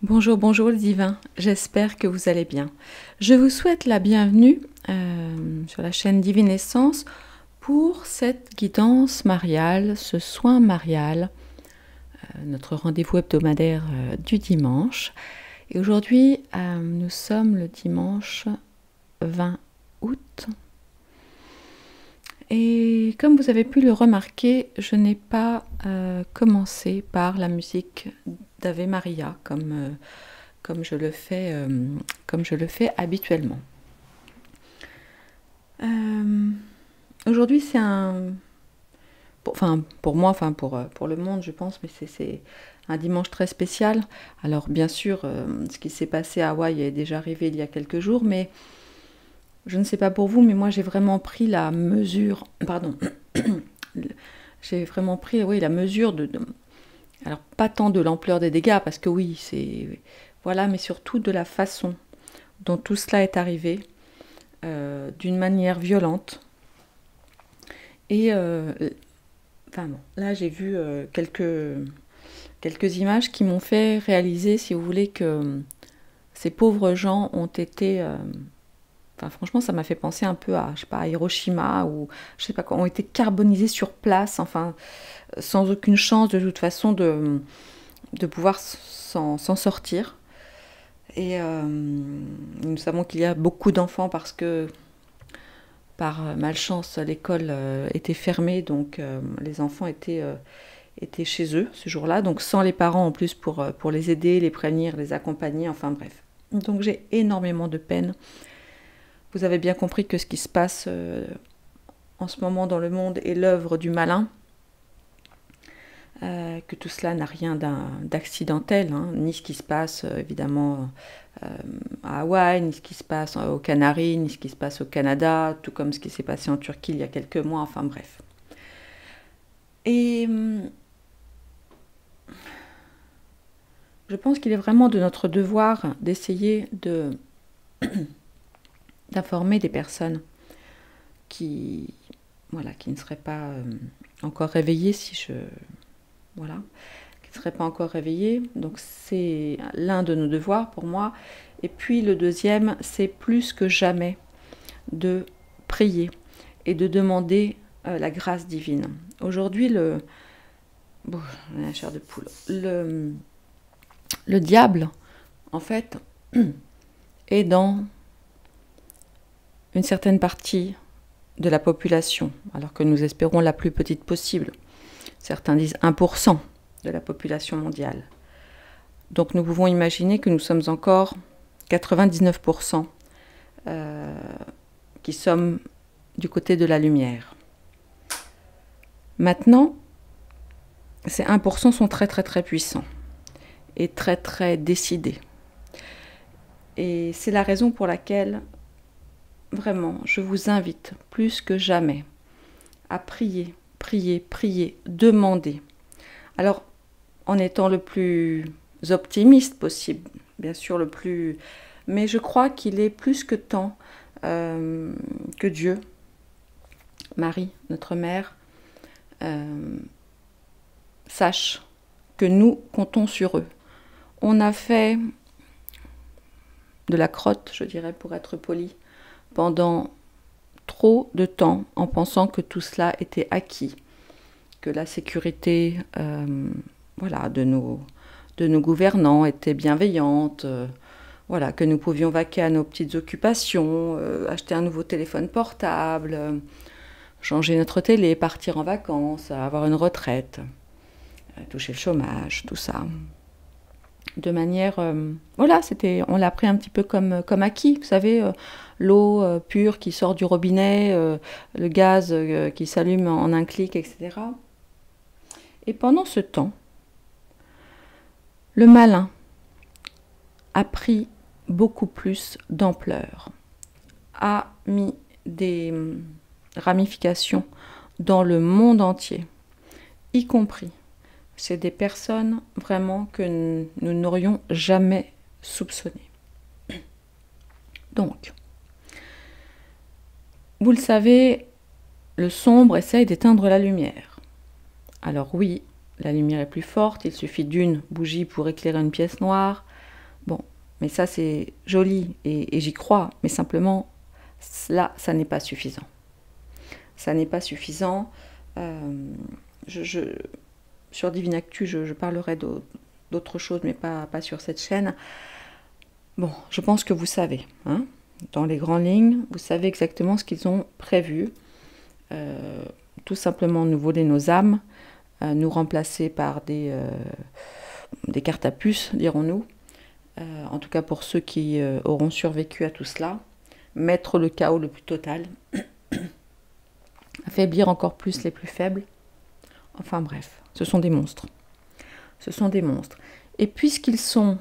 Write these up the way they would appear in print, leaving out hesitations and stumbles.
Bonjour, bonjour le divin, j'espère que vous allez bien. Je vous souhaite la bienvenue sur la chaîne Divine Essence pour cette guidance mariale, ce soin marial, notre rendez-vous hebdomadaire du dimanche. Et aujourd'hui, nous sommes le dimanche 20 août. Et comme vous avez pu le remarquer, je n'ai pas commencé par la musique d'Ave Maria comme je le fais habituellement. Aujourd'hui, c'est pour moi, pour le monde, je pense, mais c'est un dimanche très spécial. Alors, bien sûr, ce qui s'est passé à Hawaï est déjà arrivé il y a quelques jours, mais je ne sais pas pour vous, mais moi, j'ai vraiment pris la mesure... Pardon. J'ai vraiment pris, oui, la mesure alors, pas tant de l'ampleur des dégâts, parce que oui, c'est... Voilà, mais surtout de la façon dont tout cela est arrivé, d'une manière violente. Et, là, j'ai vu quelques images qui m'ont fait réaliser, si vous voulez, que ces pauvres gens ont été... franchement, ça m'a fait penser un peu à, je sais pas, à Hiroshima, ou je sais pas quoi, ont été carbonisés sur place, enfin, sans aucune chance de toute façon de pouvoir s'en sortir. Et nous savons qu'il y a beaucoup d'enfants parce que, par malchance, l'école était fermée, donc les enfants étaient chez eux ce jour-là, donc sans les parents en plus pour les aider, les prévenir, les accompagner, enfin bref. Donc j'ai énormément de peine. Vous avez bien compris que ce qui se passe en ce moment dans le monde est l'œuvre du malin, que tout cela n'a rien d'accidentel, hein, ni ce qui se passe évidemment à Hawaï, ni ce qui se passe aux Canaries, ni ce qui se passe au Canada, tout comme ce qui s'est passé en Turquie il y a quelques mois, enfin bref. Et je pense qu'il est vraiment de notre devoir d'essayer d'informer des personnes qui ne seraient pas encore réveillées, qui ne seraient pas encore réveillées. Donc c'est l'un de nos devoirs pour moi. Et puis le deuxième, c'est plus que jamais de prier et de demander la grâce divine. Aujourd'hui, la chair de poule. Le diable, en fait, est dans une certaine partie de la population, alors que nous espérons la plus petite possible. Certains disent 1% de la population mondiale. Donc nous pouvons imaginer que nous sommes encore 99% qui sommes du côté de la lumière. Maintenant, ces 1% sont très très très puissants et très très décidés. Et c'est la raison pour laquelle vraiment, je vous invite plus que jamais à prier, prier, prier, demander. Alors, en étant le plus optimiste possible, bien sûr le plus... Mais je crois qu'il est plus que temps que Dieu, Marie, notre mère, sache que nous comptons sur eux. On a fait de la crotte, je dirais, pour être poli, pendant trop de temps en pensant que tout cela était acquis, que la sécurité de nos gouvernants était bienveillante, que nous pouvions vaquer à nos petites occupations, acheter un nouveau téléphone portable, changer notre télé, partir en vacances, avoir une retraite, toucher le chômage, tout ça. De manière, on l'a pris un petit peu comme acquis, vous savez, l'eau pure qui sort du robinet, le gaz qui s'allume en un clic, etc. Et pendant ce temps, le malin a pris beaucoup plus d'ampleur, a mis des ramifications dans le monde entier, y compris. C'est des personnes vraiment que nous n'aurions jamais soupçonnées. Donc, vous le savez, le sombre essaye d'éteindre la lumière. Alors oui, la lumière est plus forte, il suffit d'une bougie pour éclairer une pièce noire, mais ça c'est joli et j'y crois, mais simplement là ça n'est pas suffisant. Ça n'est pas suffisant. Sur Divine Actu, je parlerai d'autres choses, mais pas sur cette chaîne. Bon, je pense que vous savez, hein, dans les grandes lignes, vous savez exactement ce qu'ils ont prévu. Tout simplement nous voler nos âmes, nous remplacer par des cartes à puce, dirons-nous. En tout cas pour ceux qui auront survécu à tout cela. Mettre le chaos le plus total. Affaiblir encore plus les plus faibles. Enfin bref, ce sont des monstres. Ce sont des monstres. Et puisqu'ils sont,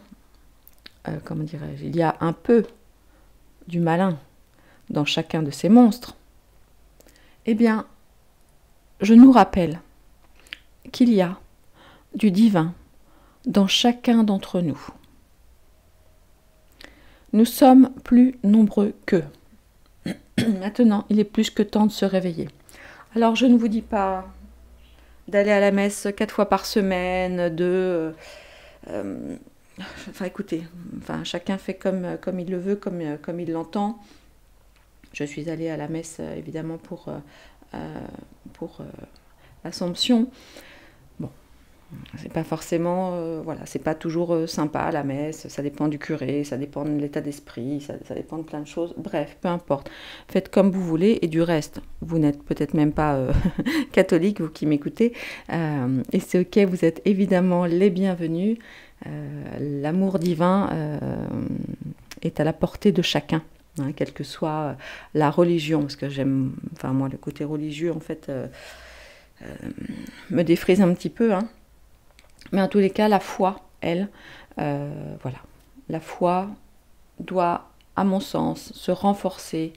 comment dirais-je, il y a un peu du malin dans chacun de ces monstres, eh bien, je nous rappelle qu'il y a du divin dans chacun d'entre nous. Nous sommes plus nombreux qu'eux. Maintenant, il est plus que temps de se réveiller. Alors, je ne vous dis pas d'aller à la messe 4 fois par semaine, enfin, écoutez, enfin, chacun fait comme il le veut, comme il l'entend. Je suis allée à la messe, évidemment, pour l'Assomption. Bon, c'est pas forcément, voilà, c'est pas toujours sympa la messe, ça dépend du curé, ça dépend de l'état d'esprit, ça dépend de plein de choses. Bref, peu importe. Faites comme vous voulez, et du reste, vous n'êtes peut-être même pas catholique, vous qui m'écoutez, et c'est ok, vous êtes évidemment les bienvenus. L'amour divin est à la portée de chacun. Hein, quelle que soit la religion, parce que j'aime, enfin moi le côté religieux en fait me défrise un petit peu, hein. Mais en tous les cas la foi, elle, voilà, la foi doit à mon sens se renforcer,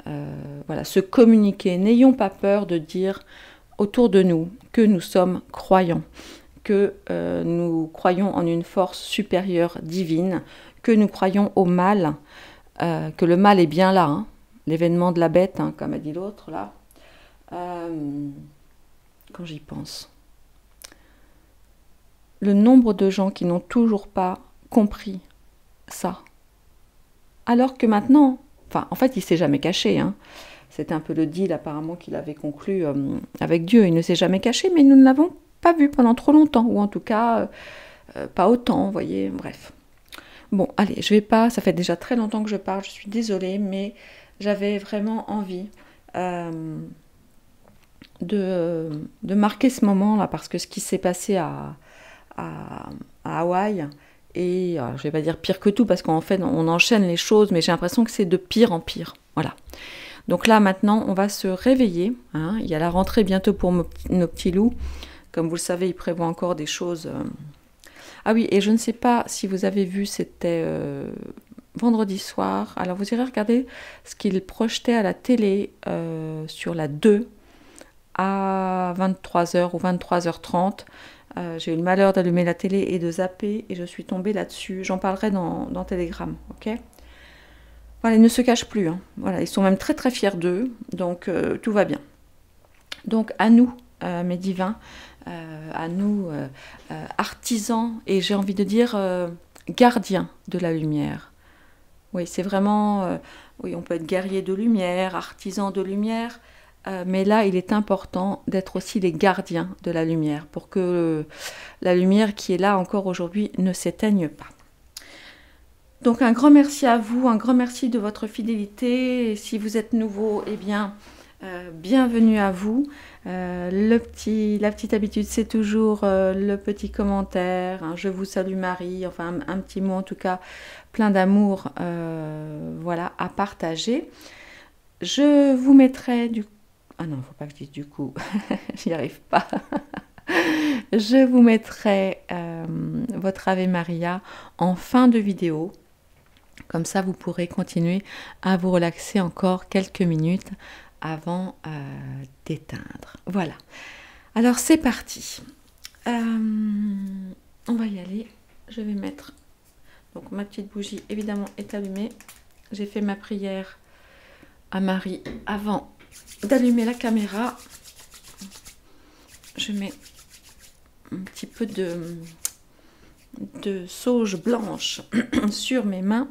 voilà, se communiquer. N'ayons pas peur de dire autour de nous que nous sommes croyants, que nous croyons en une force supérieure divine, que nous croyons au mal. Que le mal est bien là, hein, l'événement de la bête, hein, comme a dit l'autre, là. Quand j'y pense. Le nombre de gens qui n'ont toujours pas compris ça. Alors que maintenant, enfin, en fait, il ne s'est jamais caché, hein. C'était un peu le deal, apparemment, qu'il avait conclu avec Dieu. Il ne s'est jamais caché, mais nous ne l'avons pas vu pendant trop longtemps, ou en tout cas, pas autant, vous voyez, bref. Bon, allez, je vais pas, ça fait déjà très longtemps que je parle, je suis désolée, mais j'avais vraiment envie de marquer ce moment-là, parce que ce qui s'est passé à Hawaï, et je vais pas dire pire que tout, parce qu'en fait, on enchaîne les choses, mais j'ai l'impression que c'est de pire en pire, voilà. Donc là, maintenant, on va se réveiller, hein. Il y a la rentrée bientôt pour nos petits loups, comme vous le savez, ils prévoient encore des choses... Ah oui, et je ne sais pas si vous avez vu, c'était vendredi soir. Alors vous irez regarder ce qu'ils projetaient à la télé sur la 2 à 23h ou 23h30. J'ai eu le malheur d'allumer la télé et de zapper et je suis tombée là-dessus. J'en parlerai dans Telegram, ok ? Voilà, ils ne se cachent plus, hein. Voilà, ils sont même très très fiers d'eux, donc tout va bien. Donc à nous, mes divins, à nous, artisans, et j'ai envie de dire gardiens de la lumière. Oui, c'est vraiment, oui, on peut être guerrier de lumière, artisan de lumière, mais là, il est important d'être aussi les gardiens de la lumière, pour que la lumière qui est là encore aujourd'hui ne s'éteigne pas. Donc un grand merci à vous, un grand merci de votre fidélité, et si vous êtes nouveau, eh bien... bienvenue à vous. La petite habitude, c'est toujours le petit commentaire, hein, je vous salue Marie, enfin un petit mot en tout cas, plein d'amour, voilà, à partager. Je vous mettrai du... Ah non, il ne faut pas que je dise du coup, j'y arrive pas. Je vous mettrai votre Ave Maria en fin de vidéo. Comme ça, vous pourrez continuer à vous relaxer encore quelques minutes avant d'éteindre. Voilà. Alors, c'est parti. On va y aller. Je vais mettre... Donc, ma petite bougie, évidemment, est allumée. J'ai fait ma prière à Marie avant d'allumer la caméra. Je mets un petit peu de sauge blanche sur mes mains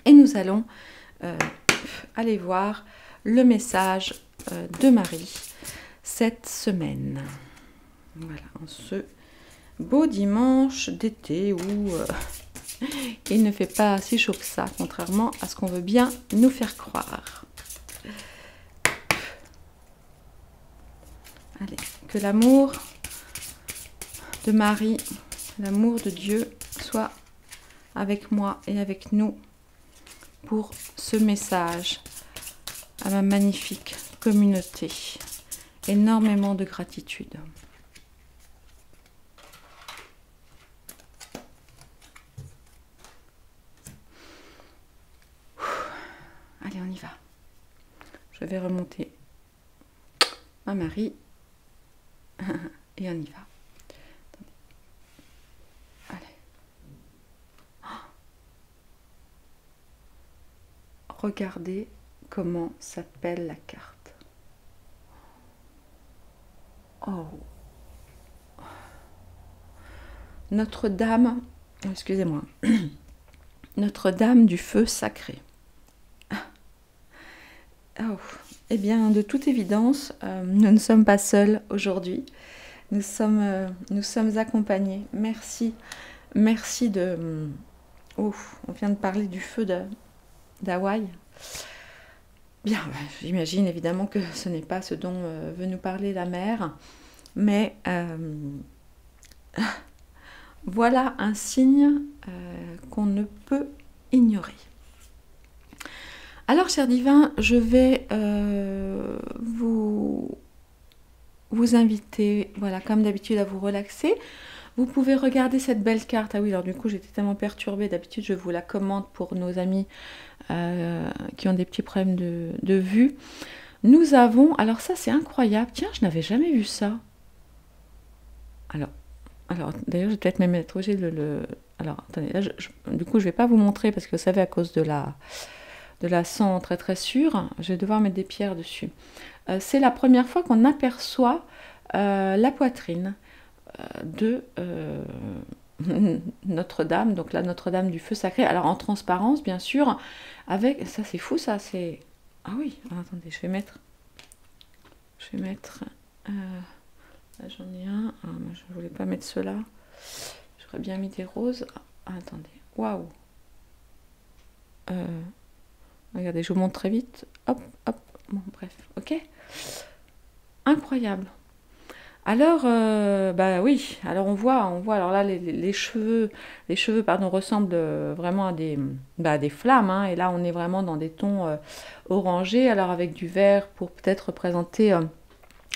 et nous allons aller voir le message de Marie cette semaine. Voilà, en ce beau dimanche d'été où il ne fait pas si chaud que ça, contrairement à ce qu'on veut bien nous faire croire. Allez, que l'amour de Marie, l'amour de Dieu soit avec moi et avec nous pour ce message à ma magnifique communauté. Énormément de gratitude. Allez, on y va. Je vais remonter à Marie. Et on y va. Allez. Regardez comment s'appelle la carte. Oh. Notre-Dame, excusez-moi, Notre-Dame du feu sacré. Oh. Eh bien, de toute évidence, nous ne sommes pas seuls aujourd'hui. Nous sommes accompagnés. Merci. Merci de... Oh, on vient de parler du feu d'Hawaï. Bien, j'imagine évidemment que ce n'est pas ce dont veut nous parler la mère. Mais voilà un signe qu'on ne peut ignorer. Alors, chers divins, je vais vous inviter, voilà, comme d'habitude, à vous relaxer. Vous pouvez regarder cette belle carte. Ah oui, alors du coup, j'étais tellement perturbée. D'habitude, je vous la commande pour nos amis qui ont des petits problèmes de vue. Nous avons... Alors ça, c'est incroyable. Tiens, je n'avais jamais vu ça. Alors d'ailleurs, je vais peut-être même être obligée de le... Alors, attendez, là, du coup, je ne vais pas vous montrer parce que vous savez, à cause de la sang très très sûre, je vais devoir mettre des pierres dessus. C'est la première fois qu'on aperçoit la poitrine de Notre-Dame, donc la Notre-Dame du feu sacré, alors en transparence bien sûr, avec, ça c'est fou ça, c'est... Ah oui, attendez, je vais mettre, là j'en ai un, moi, je voulais pas mettre ceux-là, j'aurais bien mis des roses, attendez, waouh, regardez, je vous montre très vite. Hop, hop. Bon, bref, ok. Incroyable. Alors, bah oui. Alors on voit. Alors là, les cheveux, ressemblent vraiment à des flammes. Hein, et là, on est vraiment dans des tons orangés. Alors avec du vert pour peut-être représenter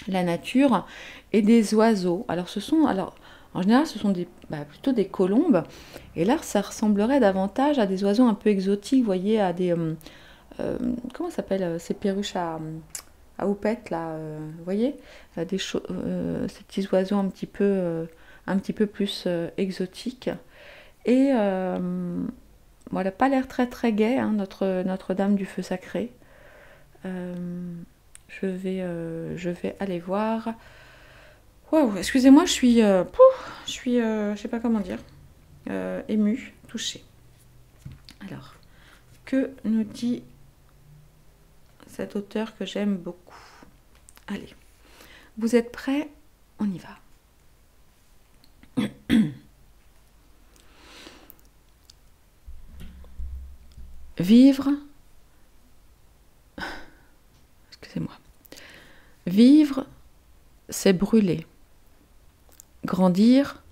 la nature et des oiseaux. Alors en général, ce sont plutôt des colombes. Et là, ça ressemblerait davantage à des oiseaux un peu exotiques. Vous voyez, à des comment ça s'appelle ces perruches à houppette là, vous voyez, ces petits oiseaux un petit peu plus exotiques. Et voilà, pas l'air très très gai, hein, Notre-Dame du feu sacré. Je vais aller voir. Waouh, excusez-moi, je suis, je sais pas comment dire, émue, touchée. Alors, que nous dit cet auteur que j'aime beaucoup? Allez, vous êtes prêts? On y va. Vivre, excusez-moi, vivre, c'est brûler. Grandir,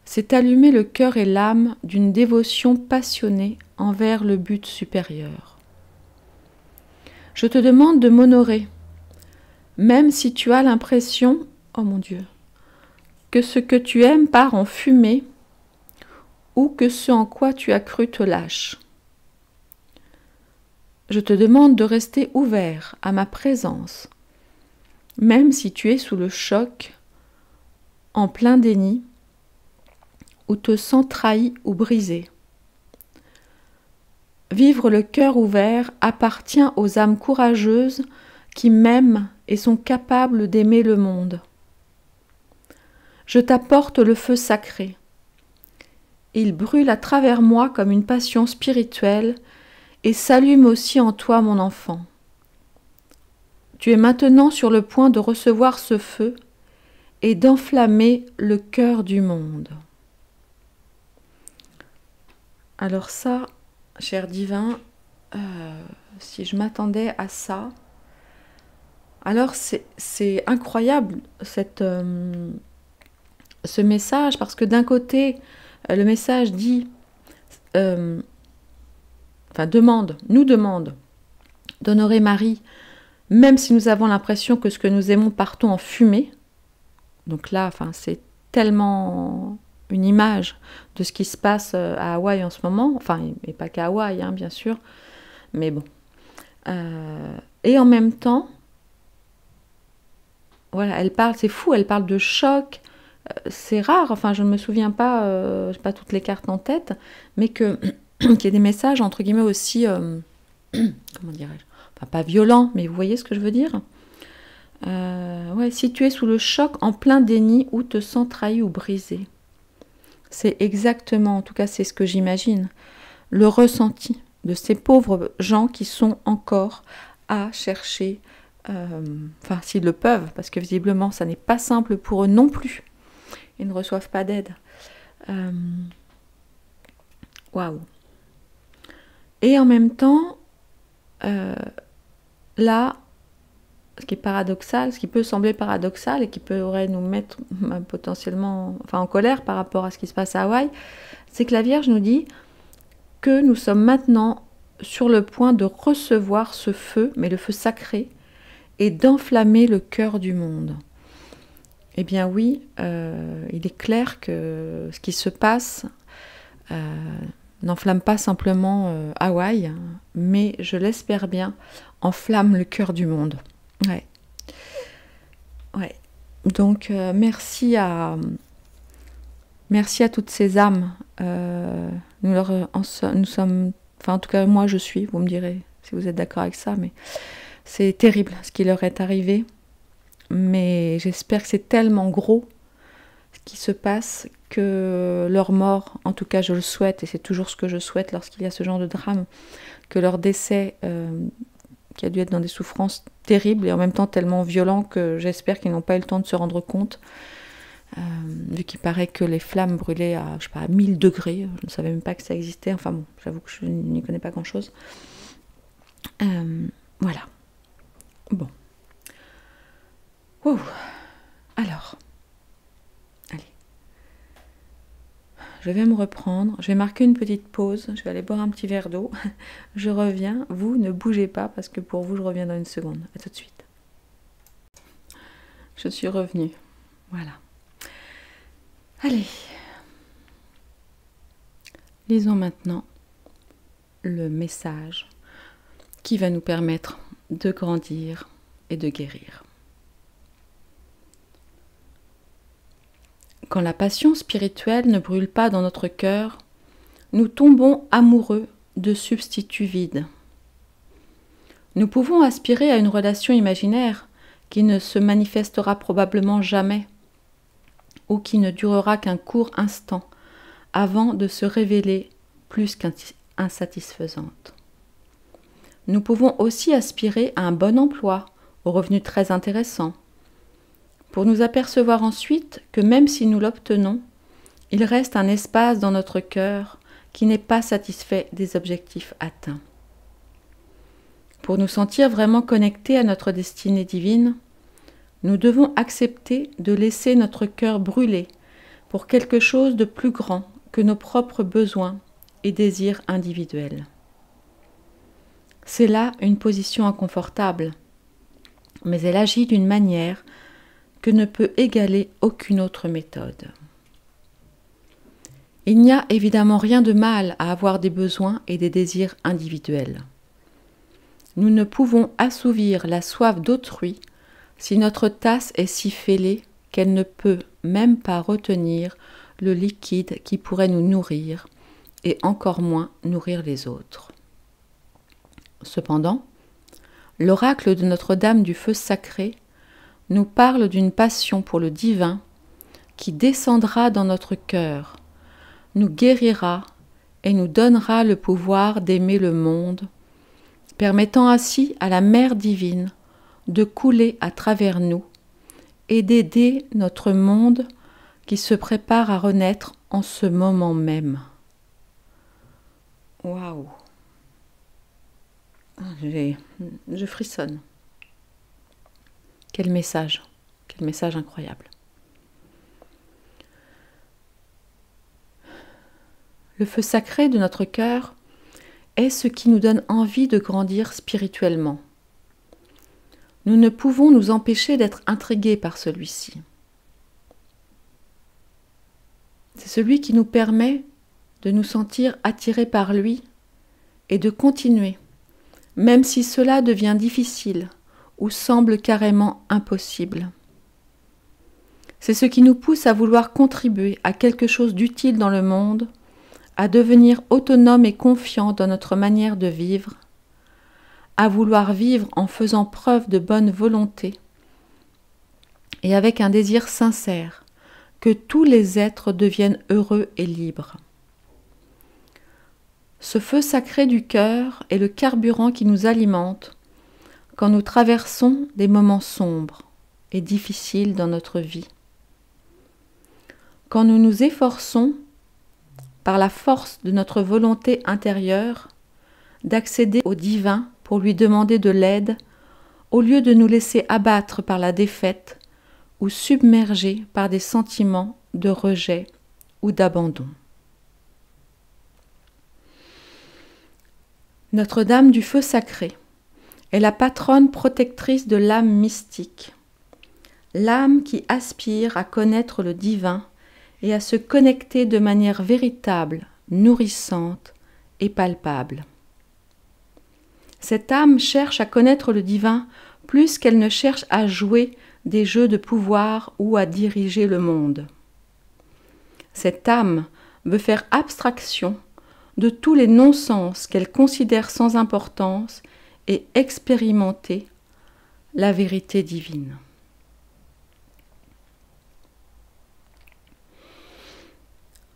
c'est allumer le cœur et l'âme d'une dévotion passionnée envers le but supérieur. Je te demande de m'honorer, même si tu as l'impression, oh mon Dieu, que ce que tu aimes part en fumée ou que ce en quoi tu as cru te lâche. Je te demande de rester ouvert à ma présence, même si tu es sous le choc, en plein déni, ou te sens trahi ou brisé. Vivre le cœur ouvert appartient aux âmes courageuses qui m'aiment et sont capables d'aimer le monde. Je t'apporte le feu sacré. Il brûle à travers moi comme une passion spirituelle et s'allume aussi en toi, mon enfant. Tu es maintenant sur le point de recevoir ce feu et d'enflammer le cœur du monde. Alors ça, cher divin, si je m'attendais à ça, alors c'est incroyable ce message, parce que d'un côté, le message dit, nous demande d'honorer Marie, même si nous avons l'impression que ce que nous aimons partons en fumée. Donc là, c'est tellement une image de ce qui se passe à Hawaï en ce moment, et pas qu'à Hawaï, bien sûr, mais bon. Et en même temps, voilà, elle parle, c'est fou, elle parle de choc, c'est rare, je ne me souviens pas, je n'ai pas toutes les cartes en tête, mais qu'il y ait des messages, entre guillemets, aussi, comment dirais-je, pas violents, mais vous voyez ce que je veux dire ? Si tu es sous le choc, en plein déni, ou te sens trahi ou brisé. C'est exactement, en tout cas c'est ce que j'imagine, le ressenti de ces pauvres gens qui sont encore à chercher, s'ils le peuvent, parce que visiblement ça n'est pas simple pour eux non plus, ils ne reçoivent pas d'aide. Waouh. Et en même temps, là, ce qui est paradoxal, ce qui peut sembler paradoxal et qui pourrait nous mettre potentiellement en colère par rapport à ce qui se passe à Hawaï, c'est que la Vierge nous dit que nous sommes maintenant sur le point de recevoir ce feu, mais le feu sacré, et d'enflammer le cœur du monde. Eh bien oui, il est clair que ce qui se passe n'enflamme pas simplement Hawaï, mais je l'espère bien, enflamme le cœur du monde. Ouais. Donc merci à toutes ces âmes. Nous sommes, en tout cas moi je suis. Vous me direz si vous êtes d'accord avec ça, mais c'est terrible ce qui leur est arrivé. Mais j'espère que c'est tellement gros ce qui se passe que leur mort, en tout cas je le souhaite, et c'est toujours ce que je souhaite lorsqu'il y a ce genre de drame, que leur décès qui a dû être dans des souffrances terribles et en même temps tellement violents que j'espère qu'ils n'ont pas eu le temps de se rendre compte, vu qu'il paraît que les flammes brûlaient à, à 1000 degrés, je ne savais même pas que ça existait, j'avoue que je n'y connais pas grand-chose. Voilà. Bon. Wow. Alors, allez. Je vais me reprendre, je vais marquer une petite pause, je vais aller boire un petit verre d'eau, je reviens, vous ne bougez pas parce que pour vous je reviens dans une seconde, à tout de suite. Je suis revenue, voilà. Allez, lisons maintenant le message qui va nous permettre de grandir et de guérir. Quand la passion spirituelle ne brûle pas dans notre cœur, nous tombons amoureux de substituts vides. Nous pouvons aspirer à une relation imaginaire qui ne se manifestera probablement jamais ou qui ne durera qu'un court instant avant de se révéler plus qu'insatisfaisante. Nous pouvons aussi aspirer à un bon emploi, aux revenus très intéressants, pour nous apercevoir ensuite que même si nous l'obtenons, il reste un espace dans notre cœur qui n'est pas satisfait des objectifs atteints. Pour nous sentir vraiment connectés à notre destinée divine, nous devons accepter de laisser notre cœur brûler pour quelque chose de plus grand que nos propres besoins et désirs individuels. C'est là une position inconfortable, mais elle agit d'une manière que ne peut égaler aucune autre méthode. Il n'y a évidemment rien de mal à avoir des besoins et des désirs individuels. Nous ne pouvons assouvir la soif d'autrui si notre tasse est si fêlée qu'elle ne peut même pas retenir le liquide qui pourrait nous nourrir et encore moins nourrir les autres. Cependant, l'oracle de Notre-Dame du Feu Sacré nous parle d'une passion pour le divin qui descendra dans notre cœur, nous guérira et nous donnera le pouvoir d'aimer le monde, permettant ainsi à la Mère divine de couler à travers nous et d'aider notre monde qui se prépare à renaître en ce moment même. Waouh! Je frissonne. Quel message incroyable. Le feu sacré de notre cœur est ce qui nous donne envie de grandir spirituellement. Nous ne pouvons nous empêcher d'être intrigués par celui-ci. C'est celui qui nous permet de nous sentir attirés par lui et de continuer, même si cela devient difficile ou semble carrément impossible. C'est ce qui nous pousse à vouloir contribuer à quelque chose d'utile dans le monde, à devenir autonome et confiant dans notre manière de vivre, à vouloir vivre en faisant preuve de bonne volonté et avec un désir sincère que tous les êtres deviennent heureux et libres. Ce feu sacré du cœur est le carburant qui nous alimente quand nous traversons des moments sombres et difficiles dans notre vie. Quand nous nous efforçons, par la force de notre volonté intérieure, d'accéder au divin pour lui demander de l'aide, au lieu de nous laisser abattre par la défaite ou submerger par des sentiments de rejet ou d'abandon. Notre-Dame du feu sacré est la patronne protectrice de l'âme mystique, l'âme qui aspire à connaître le divin et à se connecter de manière véritable, nourrissante et palpable. Cette âme cherche à connaître le divin plus qu'elle ne cherche à jouer des jeux de pouvoir ou à diriger le monde. Cette âme veut faire abstraction de tous les non-sens qu'elle considère sans importance et expérimenter la vérité divine.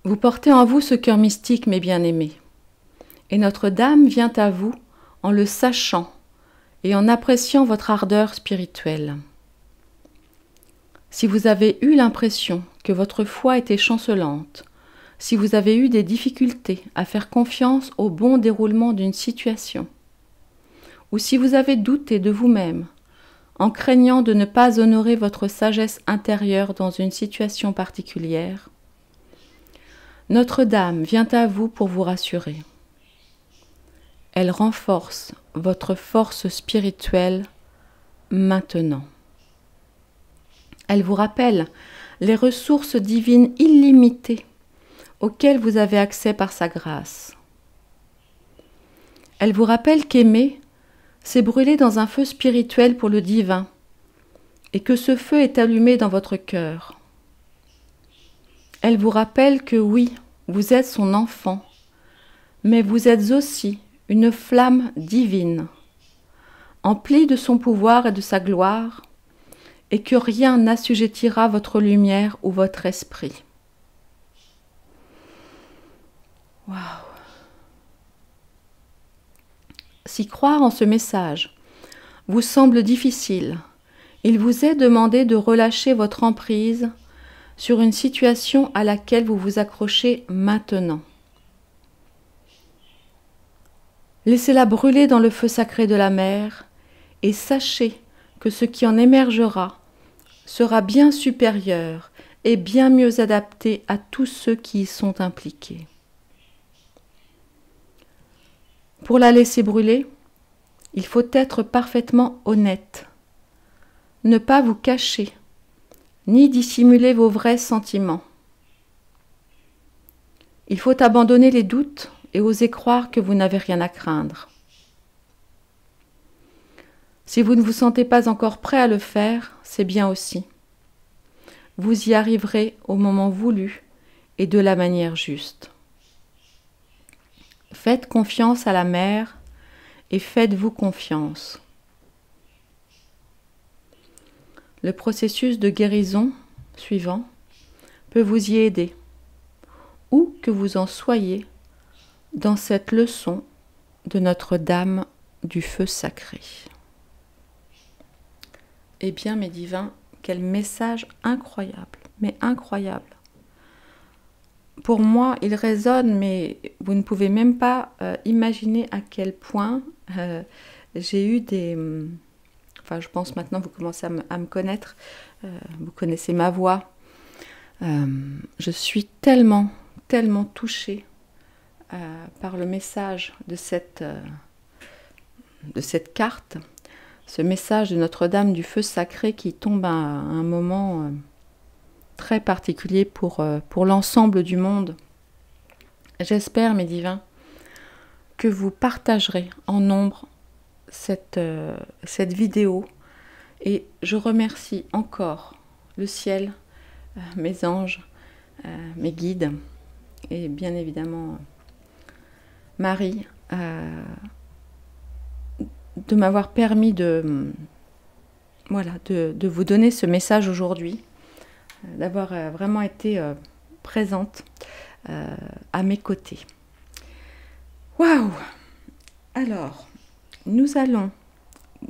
Vous portez en vous ce cœur mystique, mes bien-aimés, et Notre-Dame vient à vous en le sachant et en appréciant votre ardeur spirituelle. Si vous avez eu l'impression que votre foi était chancelante, si vous avez eu des difficultés à faire confiance au bon déroulement d'une situation, ou si vous avez douté de vous-même, en craignant de ne pas honorer votre sagesse intérieure dans une situation particulière, Notre-Dame vient à vous pour vous rassurer. Elle renforce votre force spirituelle maintenant. Elle vous rappelle les ressources divines illimitées auxquelles vous avez accès par sa grâce. Elle vous rappelle qu'aimer, c'est brûler dans un feu spirituel pour le divin et que ce feu est allumé dans votre cœur. Elle vous rappelle que oui, vous êtes son enfant, mais vous êtes aussi une flamme divine, emplie de son pouvoir et de sa gloire, et que rien n'assujettira votre lumière ou votre esprit. Waouh! Si croire en ce message vous semble difficile, il vous est demandé de relâcher votre emprise sur une situation à laquelle vous vous accrochez maintenant. Laissez-la brûler dans le feu sacré de la mer et sachez que ce qui en émergera sera bien supérieur et bien mieux adapté à tous ceux qui y sont impliqués. Pour la laisser brûler, il faut être parfaitement honnête, ne pas vous cacher, ni dissimuler vos vrais sentiments. Il faut abandonner les doutes et oser croire que vous n'avez rien à craindre. Si vous ne vous sentez pas encore prêt à le faire, c'est bien aussi. Vous y arriverez au moment voulu et de la manière juste. Faites confiance à la Mère et faites-vous confiance. Le processus de guérison suivant peut vous y aider. où que vous en soyez dans cette leçon de Notre-Dame du feu sacré. Eh bien, mes divins, quel message incroyable, mais incroyable. Pour moi, il résonne, mais vous ne pouvez même pas imaginer à quel point j'ai eu des... Enfin, je pense maintenant, vous commencez à me connaître, vous connaissez ma voix. Je suis tellement, tellement touchée par le message de cette carte, ce message de Notre-Dame du feu sacré qui tombe à un moment très particulier pour l'ensemble du monde. J'espère, mes divins, que vous partagerez en nombre cette vidéo, et je remercie encore le ciel, mes anges, mes guides, et bien évidemment Marie, de m'avoir permis de vous donner ce message aujourd'hui, d'avoir vraiment été présente à mes côtés. Waouh! Alors, nous allons,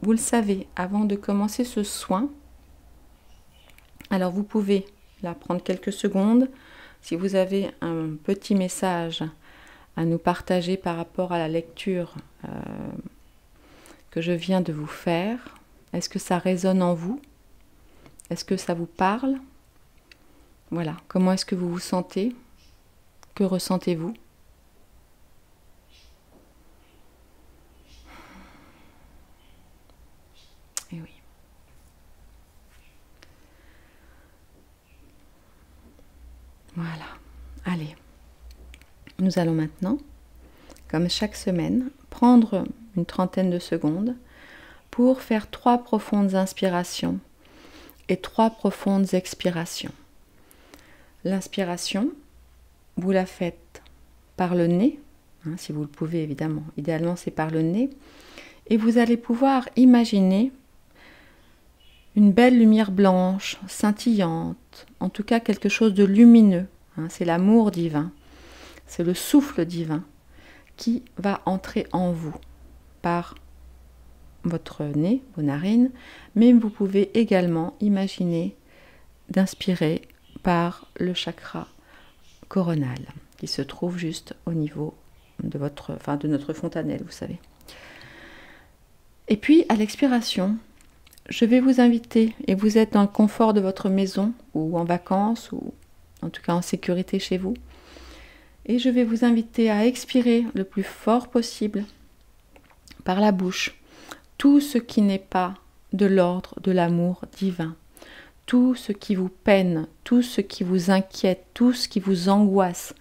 vous le savez, avant de commencer ce soin, alors vous pouvez là prendre quelques secondes, si vous avez un petit message à nous partager par rapport à la lecture que je viens de vous faire. Est-ce que ça résonne en vous? Est-ce que ça vous parle? Voilà, comment est-ce que vous vous sentez? Que ressentez-vous? Eh oui. Voilà, allez. Nous allons maintenant, comme chaque semaine, prendre une trentaine de secondes pour faire 3 profondes inspirations et 3 profondes expirations. L'inspiration, vous la faites par le nez, si vous le pouvez évidemment, idéalement c'est par le nez, et vous allez pouvoir imaginer une belle lumière blanche, scintillante, en tout cas quelque chose de lumineux, c'est l'amour divin, c'est le souffle divin qui va entrer en vous par votre nez, vos narines, mais vous pouvez également imaginer d'inspirer par le chakra coronal, qui se trouve juste au niveau de notre fontanelle, vous savez. Et puis, à l'expiration, je vais vous inviter, et vous êtes dans le confort de votre maison, ou en vacances, ou en tout cas en sécurité chez vous, et je vais vous inviter à expirer le plus fort possible par la bouche tout ce qui n'est pas de l'ordre de l'amour divin. Tout ce qui vous peine, tout ce qui vous inquiète, tout ce qui vous angoisse,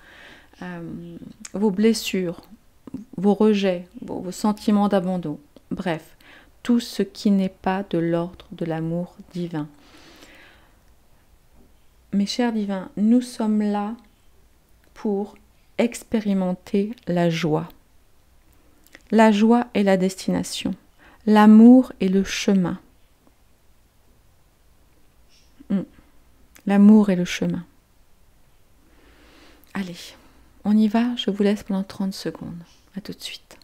vos blessures, vos rejets, vos sentiments d'abandon, bref, tout ce qui n'est pas de l'ordre de l'amour divin. Mes chers divins, nous sommes là pour expérimenter la joie. La joie est la destination, l'amour est le chemin. L'amour est le chemin. Allez, on y va, je vous laisse pendant 30 secondes. À tout de suite.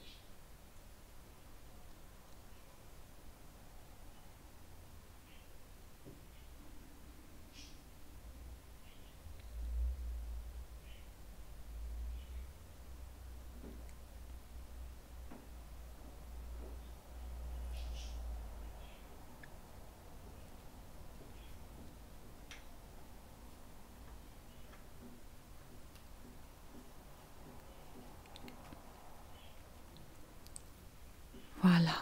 Voilà.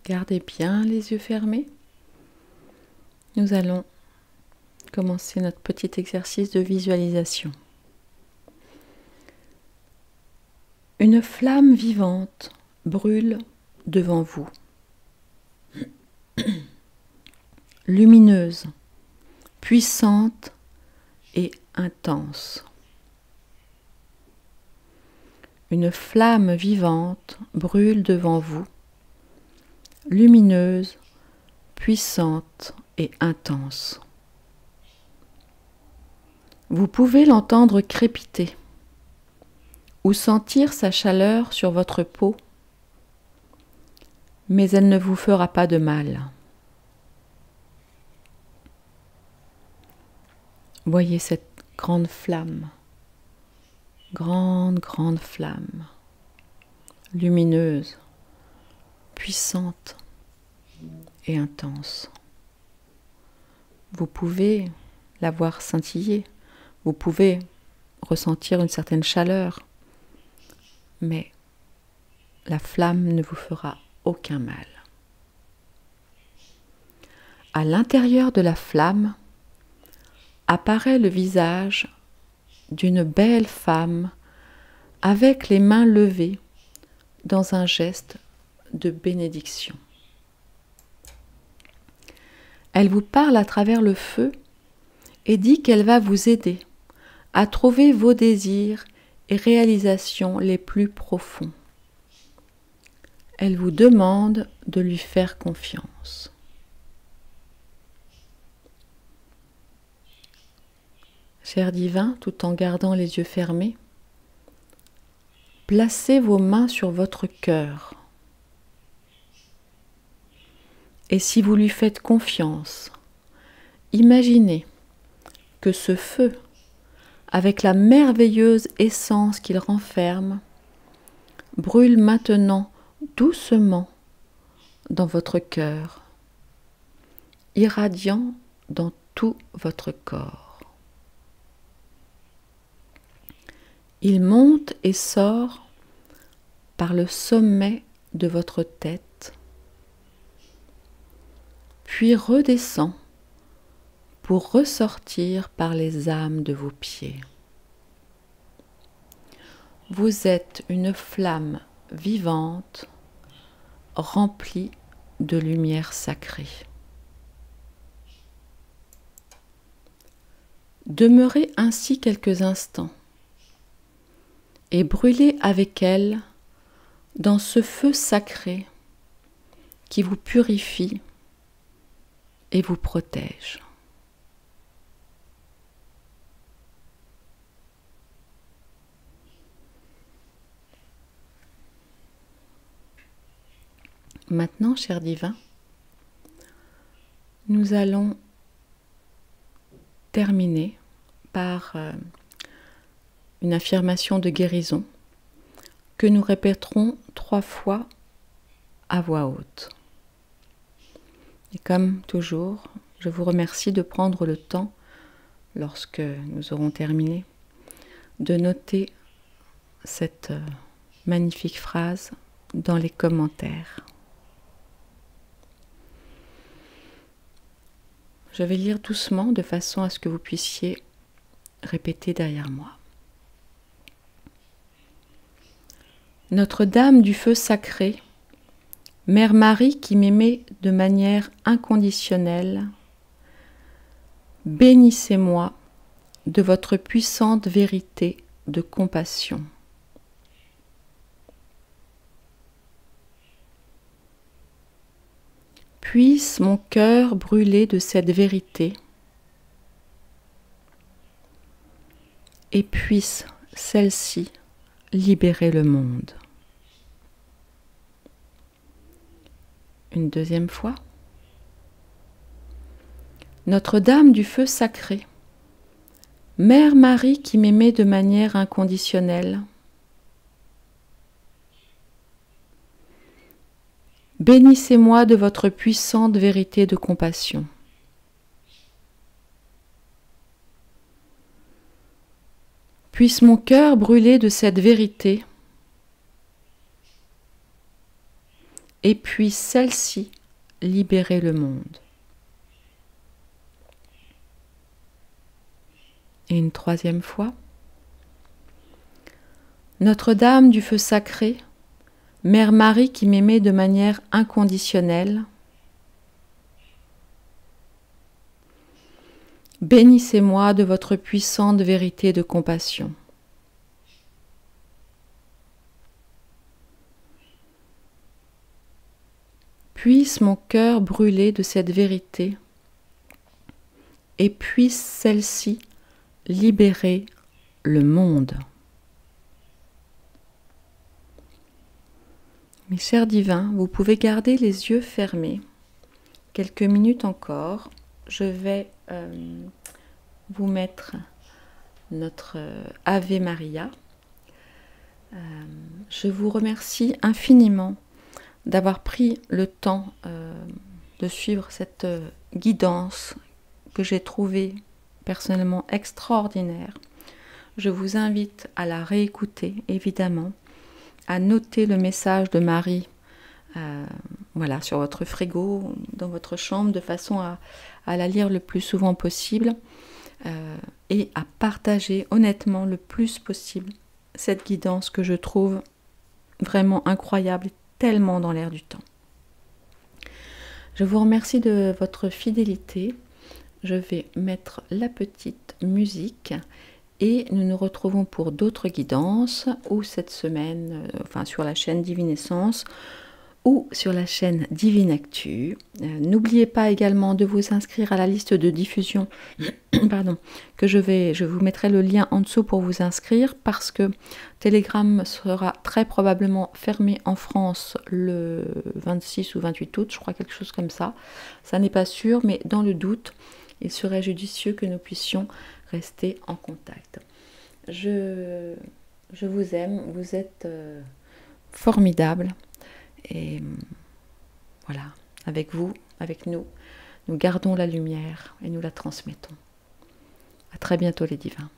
Gardez bien les yeux fermés. Nous allons commencer notre petit exercice de visualisation. Une flamme vivante brûle devant vous. Lumineuse, puissante et intense. Une flamme vivante brûle devant vous, lumineuse, puissante et intense. Vous pouvez l'entendre crépiter ou sentir sa chaleur sur votre peau, mais elle ne vous fera pas de mal. Voyez cette grande flamme, grande flamme, lumineuse, puissante et intense. Vous pouvez la voir scintiller, vous pouvez ressentir une certaine chaleur, mais la flamme ne vous fera aucun mal. À l'intérieur de la flamme apparaît le visage d'une belle femme avec les mains levées dans un geste de bénédiction. Elle vous parle à travers le feu et dit qu'elle va vous aider à trouver vos désirs et réalisations les plus profonds. Elle vous demande de lui faire confiance. Cher divin, tout en gardant les yeux fermés, placez vos mains sur votre cœur. Et si vous lui faites confiance, imaginez que ce feu, avec la merveilleuse essence qu'il renferme, brûle maintenant doucement dans votre cœur, irradiant dans tout votre corps. Il monte et sort par le sommet de votre tête, puis redescend pour ressortir par les âmes de vos pieds. Vous êtes une flamme vivante, remplie de lumière sacrée. Demeurez ainsi quelques instants et brûlez avec elle dans ce feu sacré qui vous purifie et vous protège. Maintenant, cher divin, nous allons terminer par une affirmation de guérison que nous répéterons 3 fois à voix haute. Et comme toujours, je vous remercie de prendre le temps, lorsque nous aurons terminé, de noter cette magnifique phrase dans les commentaires. Je vais lire doucement de façon à ce que vous puissiez répéter derrière moi. Notre-Dame du feu sacré, Mère Marie qui m'aimait de manière inconditionnelle, bénissez-moi de votre puissante vérité de compassion. Puisse mon cœur brûler de cette vérité et puisse celle-ci libérer le monde. Une deuxième fois. Notre-Dame du feu sacré, Mère Marie qui m'aimait de manière inconditionnelle, bénissez-moi de votre puissante vérité de compassion. Puisse mon cœur brûler de cette vérité et puisse celle-ci libérer le monde. Et une troisième fois. Notre-Dame du feu sacré, Mère Marie qui m'aimait de manière inconditionnelle, bénissez-moi de votre puissante vérité de compassion. Puisse mon cœur brûler de cette vérité et puisse celle-ci libérer le monde. Mes chers divins, vous pouvez garder les yeux fermés. Quelques minutes encore. Je vais vous mettre notre Ave Maria. Je vous remercie infiniment d'avoir pris le temps de suivre cette guidance que j'ai trouvée personnellement extraordinaire. Je vous invite à la réécouter, évidemment, à noter le message de Marie voilà, sur votre frigo, dans votre chambre, de façon à la lire le plus souvent possible et à partager honnêtement le plus possible cette guidance que je trouve vraiment incroyable et tellement dans l'air du temps. Je vous remercie de votre fidélité. Je vais mettre la petite musique et nous nous retrouvons pour d'autres guidances ou cette semaine, enfin sur la chaîne Divine Essence ou sur la chaîne Divine Actu. N'oubliez pas également de vous inscrire à la liste de diffusion pardon, que je vous mettrai le lien en dessous pour vous inscrire parce que Telegram sera très probablement fermé en France le 26 ou 28 août, je crois quelque chose comme ça. Ça n'est pas sûr, mais dans le doute, il serait judicieux que nous puissions rester en contact. Je vous aime, vous êtes formidables. Et voilà, avec vous, avec nous, nous gardons la lumière et nous la transmettons. À très bientôt les divins.